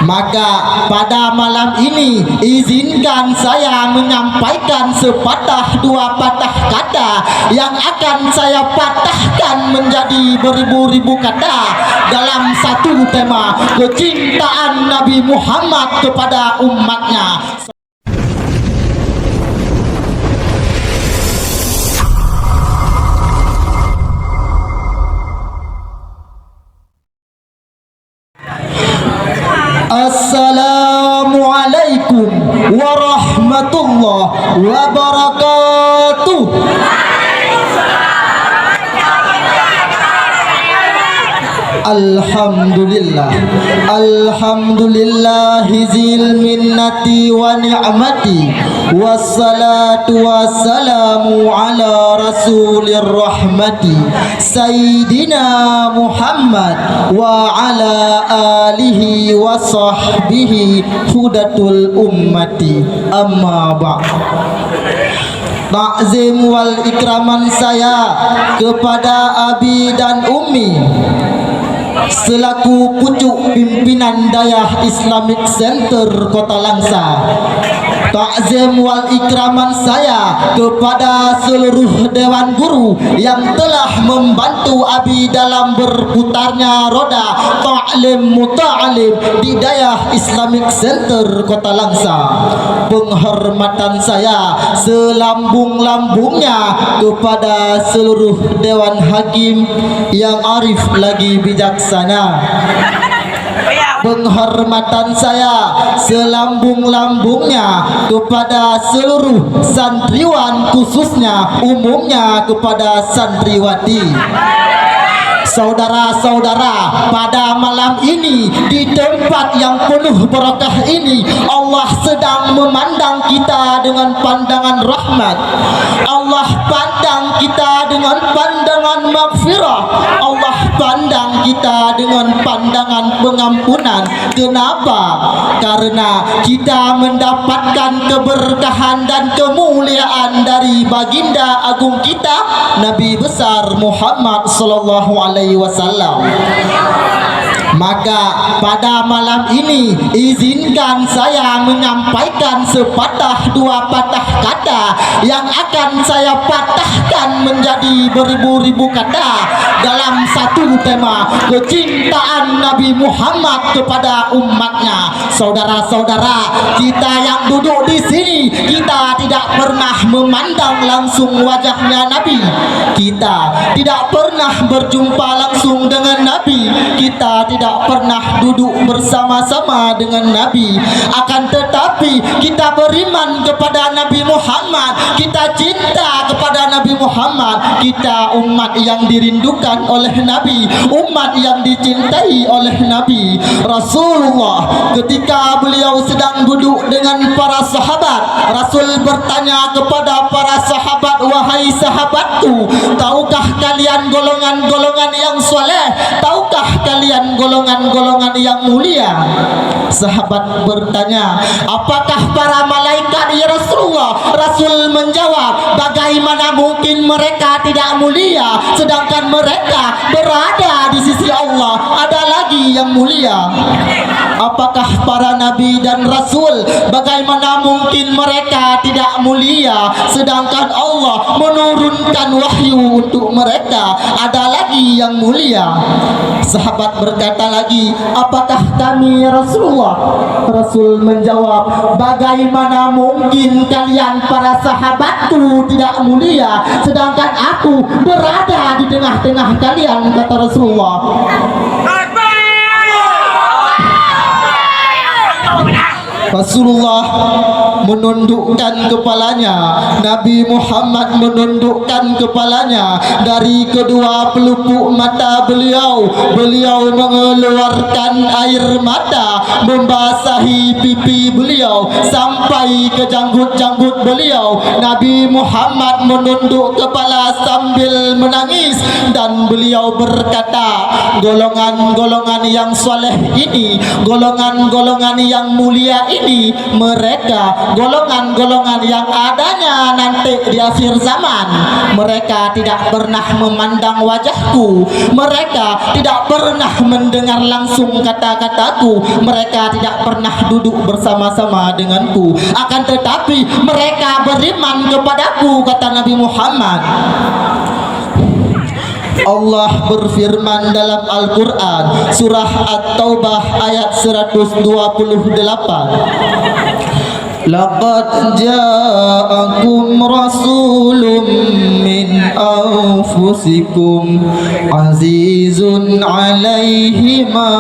Maka pada malam ini izinkan saya menyampaikan sepatah dua patah kata yang akan saya patahkan menjadi beribu-ribu kata dalam satu tema kecintaan Nabi Muhammad kepada umatnya. Assalamualaikum warahmatullahi wabarakatuh. Alhamdulillah, alhamdulillahi zil minnati wa ni'mati, wassalatu wassalamu ala rasulir rahmati Sayyidina Muhammad wa ala alihi wa sahbihi hudatul ummati, amma ba'd. Ta'zim wal ikraman saya kepada abi dan ummi selaku pucuk pimpinan Dayah Islamic Center Kota Langsa. Ta'zim wal ikraman saya kepada seluruh dewan guru yang telah membantu abi dalam berputarnya roda ta'lim muta'alim di Dayah Islamic Center Kota Langsa. Penghormatan saya selambung-lambungnya kepada seluruh dewan hakim yang arif lagi bijaksana. Penghormatan saya selambung-lambungnya kepada seluruh santriwan, khususnya umumnya kepada santriwati. Saudara-saudara, pada malam ini di tempat yang penuh berkah ini Allah sedang memandang kita dengan pandangan rahmat. Allah pandang kita dengan pandangan maghfirah. Allah pandang kita dengan pandangan pengampunan. Kenapa? Karena kita mendapatkan keberkahan dan kemuliaan dari baginda agung kita Nabi besar Muhammad sallallahu alaihi wasallam. Maka pada malam ini izinkan saya menyampaikan sepatah dua patah kata yang akan saya patahkan menjadi beribu-ribu kata dalam satu tema kecintaan Nabi Muhammad kepada umatnya. Saudara-saudara, kita yang duduk di sini kita tidak pernah memandang langsung wajahnya Nabi. Kita tidak pernah berjumpa langsung dengan Nabi. Kita tidak pernah duduk bersama-sama dengan Nabi. Akan tetapi kita beriman kepada Nabi Muhammad, kita cinta kepada Nabi Muhammad. Kita umat yang dirindukan oleh Nabi, umat yang dicintai oleh Nabi. Rasulullah ketika beliau sedang duduk dengan para sahabat, Rasul bertanya kepada para sahabat, wahai sahabatku, tahukah kalian golongan-golongan yang soleh? Tahukah kalian golongan-golongan yang mulia? Sahabat bertanya, apakah para malaikat ya Rasulullah? Rasul menjawab, bagaimana mungkin mereka tidak mulia sedangkan mereka berada di sisi Allah? Ada lagi yang mulia. Apakah para nabi dan rasul, bagaimana mungkin mereka tidak mulia sedangkan Allah menurunkan wahyu untuk mereka? Ada lagi yang mulia. Sahabat berkata lagi, apakah kami ya Rasulullah? Rasul menjawab, bagaimana mungkin kalian para sahabatku tidak mulia sedangkan aku berada di tengah-tengah kalian, kata Rasulullah. Rasulullah menundukkan kepalanya, Nabi Muhammad menundukkan kepalanya. Dari kedua pelupuk mata beliau, beliau mengeluarkan air mata membasahi pipi beliau sampai ke janggut-janggut beliau. Nabi Muhammad menunduk kepala sambil menangis dan beliau berkata, golongan-golongan yang soleh ini, golongan-golongan yang mulia ini, mereka golongan-golongan yang adanya nanti di akhir zaman. Mereka tidak pernah memandang wajahku, mereka tidak pernah mendengar langsung kata-kataku, mereka tidak pernah duduk bersama-sama denganku, akan tetapi mereka beriman kepadaku, kata Nabi Muhammad. Allah berfirman dalam Al-Quran surah At-Taubah ayat 128, laqad ja'akum rasulun min anfusikum azizun 'alaihi ma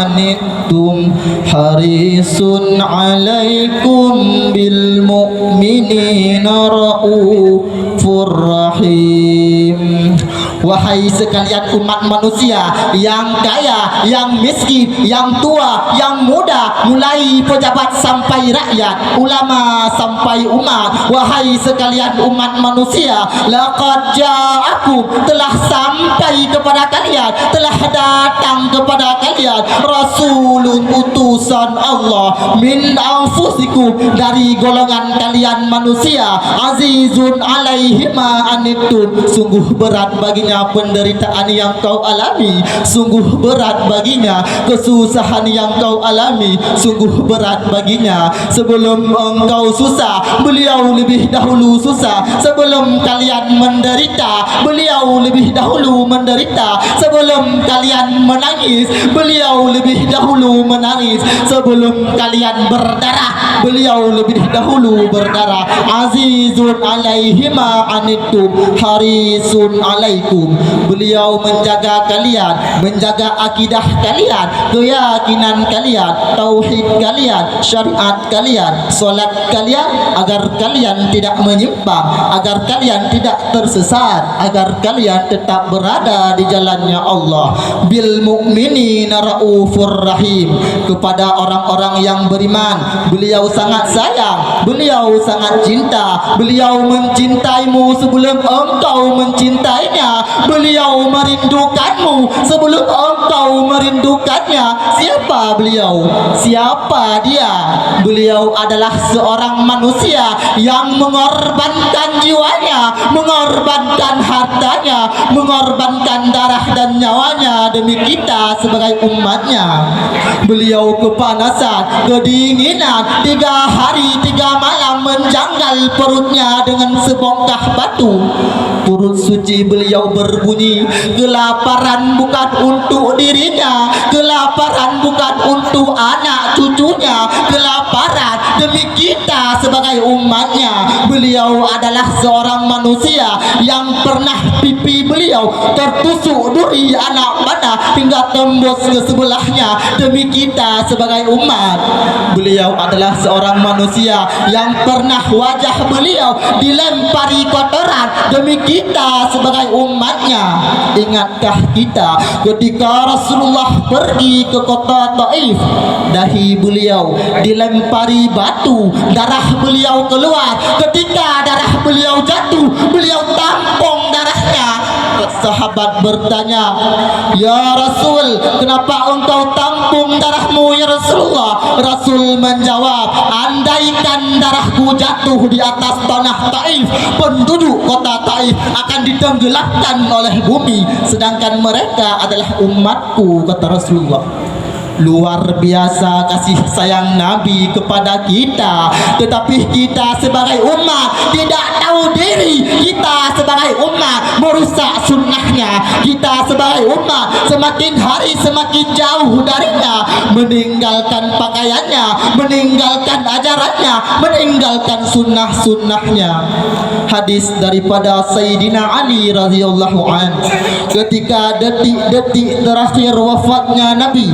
'anittum harisun 'alaikum bil mu'minina raufur rahim. Wahai sekalian umat manusia, yang kaya, yang miskin, yang tua, yang muda, mulai pejabat sampai rakyat, ulama sampai umat, wahai sekalian umat manusia, laqad ja'akum, telah sampai kepada kalian, telah datang kepada kalian rasulun, utusan Allah, min anfusikum, dari golongan kalian manusia, azizun 'alaihi ma anittum, sungguh berat baginya penderitaan yang kau alami, sungguh berat baginya kesusahan yang kau alami, sungguh berat baginya. Sebelum engkau susah, beliau lebih dahulu susah. Sebelum kalian menderita, beliau lebih dahulu menderita. Sebelum kalian menangis, beliau lebih dahulu menangis. Sebelum kalian berdarah, beliau lebih dahulu berdarah. Azizun 'alaihi ma anittum harisun 'alaikum, beliau menjaga kalian, menjaga akidah kalian, keyakinan kalian, tauhid kalian, syariat kalian, solat kalian, agar kalian tidak menyimpang, agar kalian tidak tersesat, agar kalian tetap berada di jalannya Allah. Bil mu'minina raufur rahim, kepada orang-orang yang beriman beliau sangat sayang, beliau sangat cinta, beliau mencintaimu sebelum engkau mencintainya, beliau merindukanmu sebelum engkau merindukannya. Siapa beliau? Siapa dia? Beliau adalah seorang manusia yang mengorbankan jiwanya, mengorbankan hartanya, mengorbankan darah dan nyawanya demi kita sebagai umatnya. Beliau kepanasan, kedinginan, 3 hari 3 malam menjanggal perutnya dengan sebongkah batu. Perut suci beliau berbunyi, kelaparan bukan untuk dirinya, kelaparan bukan untuk anak cucunya, kelaparan demi kita sebagai umatnya. Beliau adalah seorang manusia yang pernah pipi beliau tertusuk duri anak panah hingga tembus ke sebelahnya demi kita sebagai umat. Beliau adalah seorang manusia yang pernah wajah beliau dilempari kotoran demi kita sebagai umatnya. Ingatkah kita ketika Rasulullah pergi ke kota Taif, dahi beliau dilempari batu, darah beliau keluar. Ketika darah beliau jatuh, beliau tampung darahnya. Sahabat bertanya, "Ya Rasul, kenapa engkau tampung darahmu ya Rasulullah?" Rasul menjawab, "Andaikan darahku jatuh di atas tanah Taif, penduduk kota Taif akan ditenggelamkan oleh bumi, sedangkan mereka adalah umatku," kata Rasulullah. Luar biasa kasih sayang Nabi kepada kita. Tetapi kita sebagai umat tidak tahu diri. Kita sebagai umat merusak sunnahnya. Kita sebagai umat semakin hari semakin jauh darinya, meninggalkan pakaiannya, meninggalkan ajarannya, meninggalkan sunnah-sunnahnya. Hadis daripada Sayyidina Ali radhiyallahu an, ketika detik-detik terakhir wafatnya Nabi,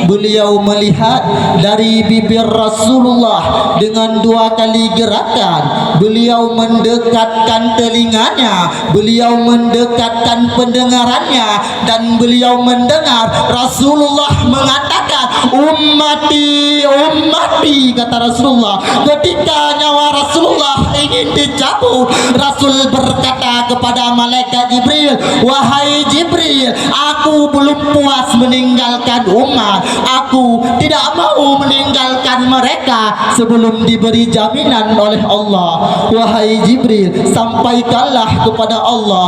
beliau melihat dari bibir Rasulullah dengan 2 kali gerakan. Beliau mendekatkan telinganya, beliau mendekatkan pendengarannya, dan beliau mendengar Rasulullah mengatakan, ummati ummati, kata Rasulullah. Ketika nyawa Rasulullah ingin dicabut, Rasul berkata kepada malaikat Jibril, wahai Jibril, aku belum puas meninggalkan umat, aku tidak mau meninggalkan mereka sebelum diberi jaminan oleh Allah. Wahai Jibril, sampaikanlah kepada Allah,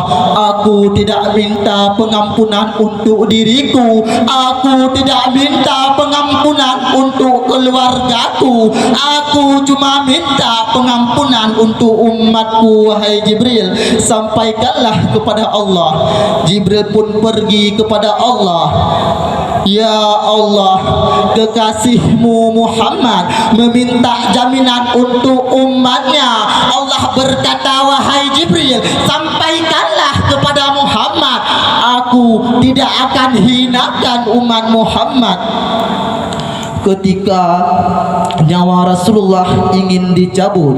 aku tidak minta pengampunan untuk diriku, aku tidak minta pengampunan untuk keluargaku, aku cuma minta pengampunan untuk umatku. Wahai Jibril, sampaikanlah kepada Allah. Jibril pun pergi kepada Allah. Ya Allah, kekasihmu Muhammad meminta jaminan untuk umatnya. Allah berkata, wahai Jibril, sampaikanlah kepada Muhammad, aku tidak akan hinakan umat Muhammad. Ketika nyawa Rasulullah ingin dicabut,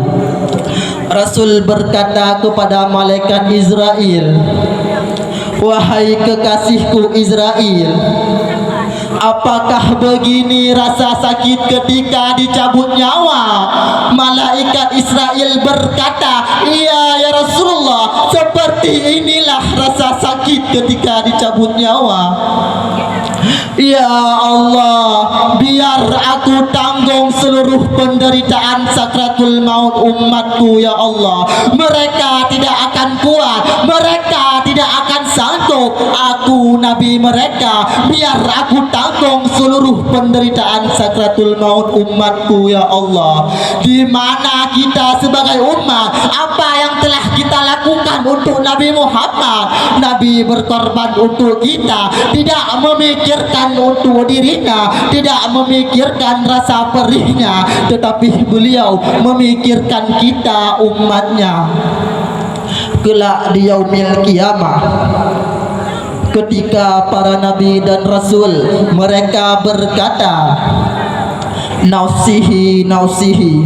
Rasul berkata kepada malaikat Israel, wahai kekasihku Israel, apakah begini rasa sakit ketika dicabut nyawa? Malaikat Israel berkata, iya ya Rasulullah, seperti inilah rasa sakit ketika dicabut nyawa. Ya Allah, biar aku tanggung seluruh penderitaan sakratul maut umatku ya Allah. Mereka tidak akan kuat, mereka tidak akan sanggup. Aku Nabi mereka, biar aku tanggung seluruh penderitaan sakratul maut umatku ya Allah. Di mana kita sebagai umat, apa yang telah kita lakukan untuk Nabi Muhammad? Nabi berkorban untuk kita, tidak memikirkan untuk dirinya, tidak memikirkan rasa perihnya, tetapi beliau memikirkan kita umatnya. Kelak di yaumil qiyamah, ketika para nabi dan rasul mereka berkata, nafsihi nafsihi,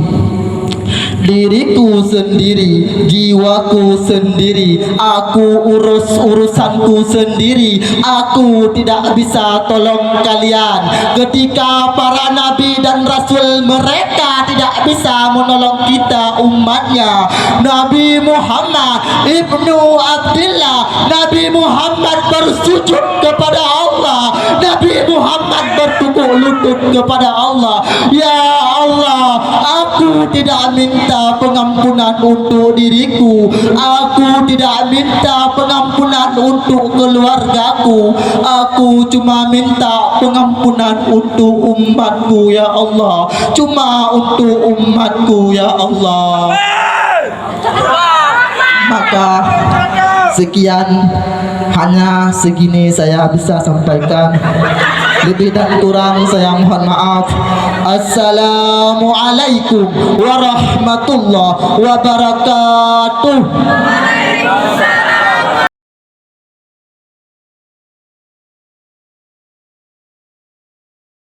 diriku sendiri, jiwaku sendiri, aku urus urusanku sendiri, aku tidak bisa tolong kalian. Ketika para nabi dan rasul mereka tidak bisa menolong kita umatnya, Nabi Muhammad ibnu Abdullah, Nabi Muhammad bersujud kepada Allah, Nabi Muhammad bertukuk lutut kepada Allah. Ya Allah, aku tidak minta pengampunan untuk diriku, aku tidak minta pengampunan untuk keluargaku, aku cuma minta pengampunan untuk umatku ya Allah, cuma untuk umatku ya Allah. Maka sekian, hanya segini saya bisa sampaikan. Lebih dan kurang saya mohon maaf. Assalamualaikum warahmatullahi wabarakatuh.